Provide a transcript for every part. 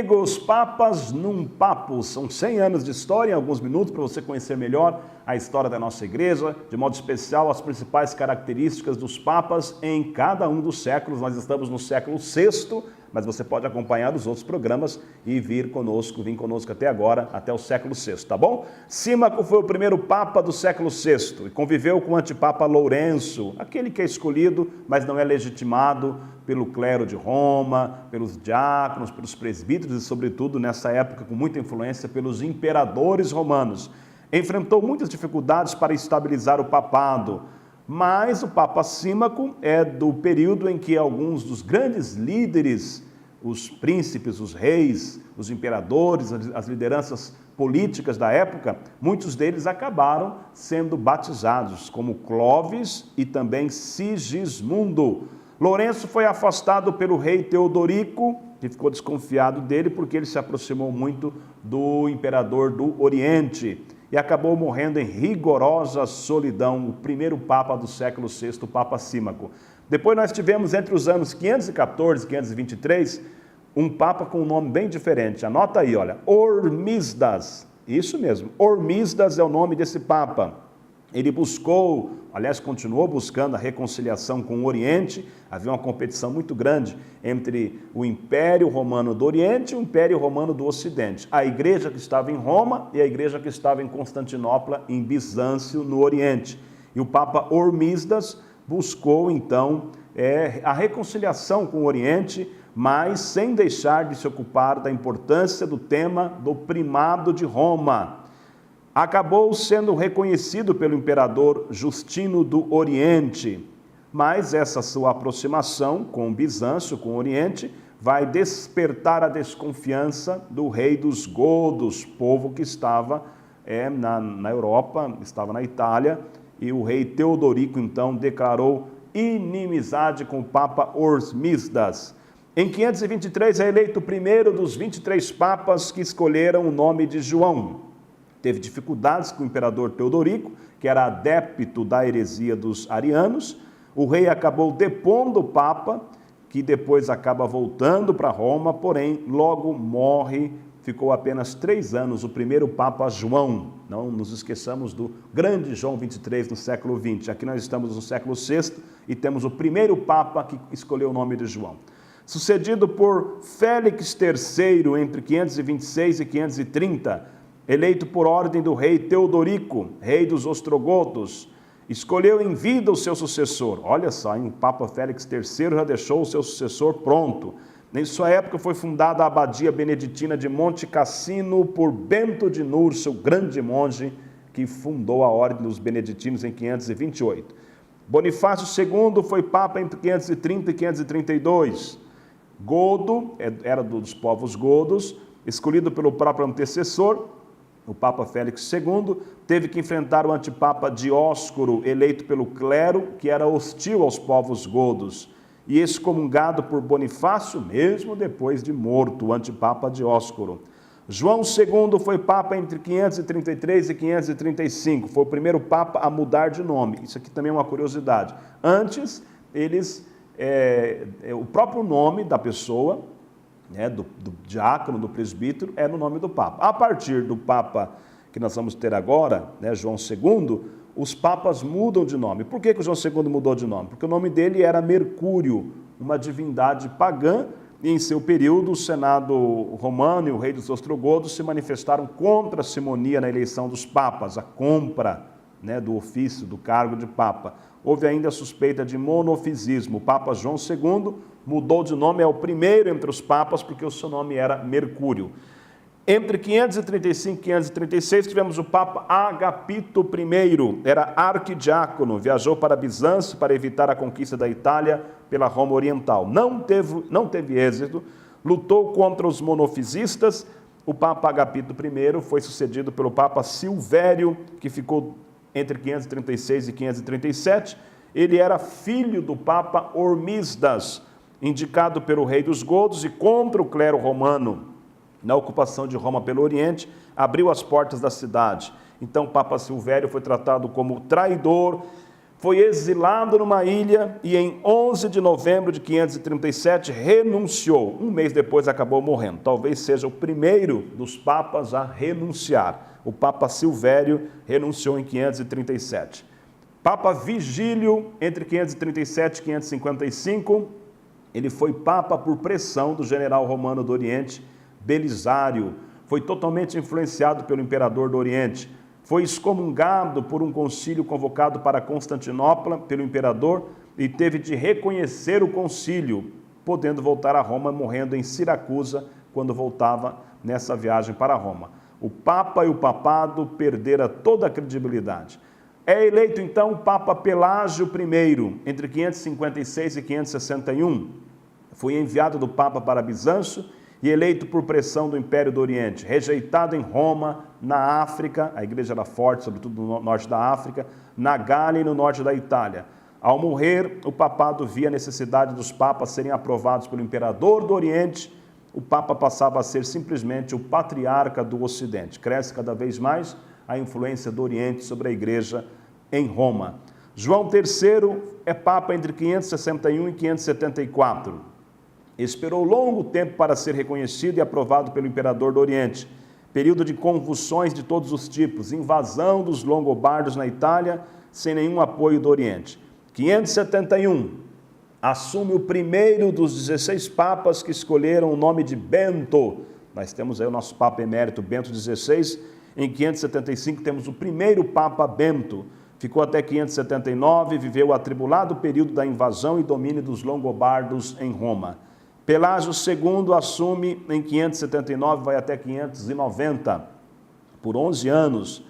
amigos, Papas num Papo. São 100 anos de história, em alguns minutos, para você conhecer melhor a história da nossa igreja, de modo especial as principais características dos Papas em cada um dos séculos. Nós estamos no século VI, mas você pode acompanhar os outros programas e vir conosco até agora, até o século VI, tá bom? Símaco foi o primeiro Papa do século VI e conviveu com o antipapa Lourenço, aquele que é escolhido, mas não é legitimado pelo clero de Roma, pelos diáconos, pelos presbíteros e, sobretudo, nessa época, com muita influência, pelos imperadores romanos. Enfrentou muitas dificuldades para estabilizar o papado, mas o Papa Símaco é do período em que alguns dos grandes líderes, os príncipes, os reis, os imperadores, as lideranças políticas da época, muitos deles acabaram sendo batizados, como Clovis e também Sigismundo. Lourenço foi afastado pelo rei Teodorico, que ficou desconfiado dele porque ele se aproximou muito do imperador do Oriente e acabou morrendo em rigorosa solidão, o primeiro Papa do século VI, o Papa Símaco. Depois nós tivemos, entre os anos 514 e 523, um Papa com um nome bem diferente. Anota aí, olha, Hormisdas. Isso mesmo, Hormisdas é o nome desse Papa. Ele buscou, aliás, continuou buscando a reconciliação com o Oriente. Havia uma competição muito grande entre o Império Romano do Oriente e o Império Romano do Ocidente. A igreja que estava em Roma e a igreja que estava em Constantinopla, em Bizâncio, no Oriente. E o Papa Hormisdas buscou, então, a reconciliação com o Oriente, mas sem deixar de se ocupar da importância do tema do primado de Roma. Acabou sendo reconhecido pelo imperador Justino do Oriente, mas essa sua aproximação com Bizâncio, com o Oriente, vai despertar a desconfiança do rei dos godos, povo que estava na Europa, estava na Itália, e o rei Teodorico, então, declarou inimizade com o Papa Hormisdas. Em 523 é eleito o primeiro dos 23 papas que escolheram o nome de João. Teve dificuldades com o imperador Teodorico, que era adepto da heresia dos arianos. O rei acabou depondo o papa, que depois acaba voltando para Roma, porém logo morre, ficou apenas 3 anos, o primeiro Papa João. Não nos esqueçamos do grande João 23 no século XX. Aqui nós estamos no século VI e temos o primeiro Papa que escolheu o nome de João. Sucedido por Félix III entre 526 e 530, eleito por ordem do rei Teodorico, rei dos ostrogodos, escolheu em vida o seu sucessor. Olha só, hein? O Papa Félix III já deixou o seu sucessor pronto. Em sua época foi fundada a abadia beneditina de Monte Cassino por Bento de Núrcia, o grande monge que fundou a ordem dos beneditinos em 528. Bonifácio II foi Papa entre 530 e 532. Godo, era dos povos godos, escolhido pelo próprio antecessor, o Papa Félix II, teve que enfrentar o antipapa Dióscoro, eleito pelo clero, que era hostil aos povos godos, e excomungado por Bonifácio, mesmo depois de morto, o antipapa Dióscoro. João II foi Papa entre 533 e 535, foi o primeiro Papa a mudar de nome. Isso aqui também é uma curiosidade. Antes, o próprio nome da pessoa, do diácono, do presbítero, é no nome do Papa. A partir do Papa que nós vamos ter agora, João II, os Papas mudam de nome. Por que o João II mudou de nome? Porque o nome dele era Mercúrio, uma divindade pagã, e em seu período o Senado romano e o rei dos ostrogodos se manifestaram contra a simonia na eleição dos Papas, a compra do ofício, do cargo de Papa. Houve ainda a suspeita de monofisismo. O Papa João II mudou de nome, é o primeiro entre os papas, porque o seu nome era Mercúrio. Entre 535 e 536 tivemos o Papa Agapito I, era arquidiácono, viajou para Bizâncio para evitar a conquista da Itália pela Roma Oriental. Não teve êxito, lutou contra os monofisistas. O Papa Agapito I foi sucedido pelo Papa Silvério, que ficou entre 536 e 537, ele era filho do Papa Hormisdas, indicado pelo rei dos godos e contra o clero romano. Na ocupação de Roma pelo Oriente, abriu as portas da cidade. Então, o Papa Silvério foi tratado como traidor, foi exilado numa ilha e em 11 de novembro de 537 renunciou. Um mês depois acabou morrendo. Talvez seja o primeiro dos papas a renunciar. O Papa Silvério renunciou em 537. Papa Vigílio, entre 537 e 555, ele foi papa por pressão do general romano do Oriente, Belisário. Foi totalmente influenciado pelo imperador do Oriente. Foi excomungado por um concílio convocado para Constantinopla pelo imperador e teve de reconhecer o concílio, podendo voltar a Roma, morrendo em Siracusa quando voltava nessa viagem para Roma. O Papa e o papado perderam toda a credibilidade. É eleito então o Papa Pelágio I, entre 556 e 561. Foi enviado do Papa para Bizâncio e eleito por pressão do Império do Oriente, rejeitado em Roma, na África, a igreja era forte, sobretudo no norte da África, na Gália e no norte da Itália. Ao morrer, o papado via a necessidade dos papas serem aprovados pelo imperador do Oriente. O Papa passava a ser simplesmente o patriarca do Ocidente. Cresce cada vez mais a influência do Oriente sobre a igreja em Roma. João III é Papa entre 561 e 574. Esperou longo tempo para ser reconhecido e aprovado pelo imperador do Oriente. Período de convulsões de todos os tipos, invasão dos longobardos na Itália, sem nenhum apoio do Oriente. 571, assume o primeiro dos 16 papas que escolheram o nome de Bento. Nós temos aí o nosso Papa Emérito Bento XVI. Em 575 temos o primeiro Papa Bento. Ficou até 579, viveu o atribulado período da invasão e domínio dos longobardos em Roma. Pelágio II assume em 579, vai até 590, por 11 anos.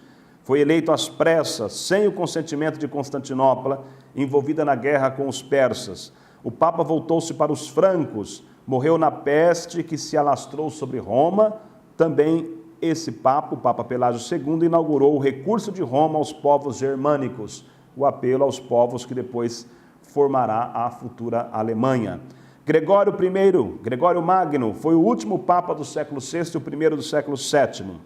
Foi eleito às pressas, sem o consentimento de Constantinopla, envolvida na guerra com os persas. O Papa voltou-se para os francos, morreu na peste que se alastrou sobre Roma. Também esse Papa, o Papa Pelágio II, inaugurou o recurso de Roma aos povos germânicos, o apelo aos povos que depois formará a futura Alemanha. Gregório Magno, foi o último Papa do século VI e o primeiro do século VII.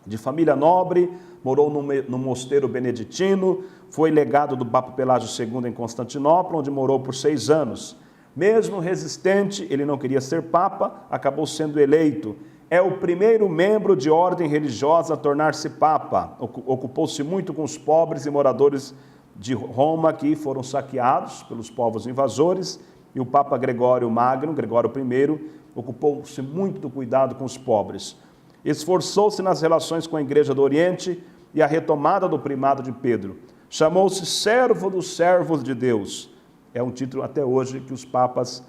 De família nobre, morou no mosteiro beneditino, foi legado do Papa Pelágio II em Constantinopla, onde morou por 6 anos. Mesmo resistente, ele não queria ser Papa, acabou sendo eleito. É o primeiro membro de ordem religiosa a tornar-se Papa. Ocupou-se muito com os pobres e moradores de Roma que foram saqueados pelos povos invasores. E o Papa Gregório Magno, Gregório I, ocupou-se muito do cuidado com os pobres. Esforçou-se nas relações com a Igreja do Oriente e a retomada do primado de Pedro. Chamou-se servo dos servos de Deus. É um título até hoje que os papas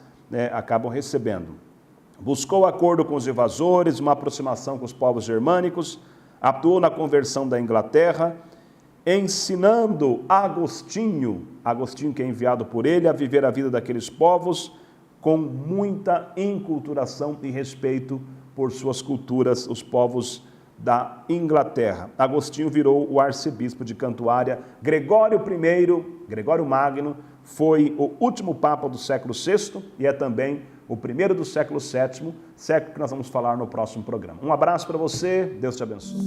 acabam recebendo. Buscou acordo com os invasores, uma aproximação com os povos germânicos, atuou na conversão da Inglaterra, ensinando Agostinho que é enviado por ele, a viver a vida daqueles povos com muita inculturação e respeito por suas culturas, os povos da Inglaterra. Agostinho virou o arcebispo de Cantuária. Gregório Magno, foi o último Papa do século VI e é também o primeiro do século VII, século que nós vamos falar no próximo programa. Um abraço para você, Deus te abençoe.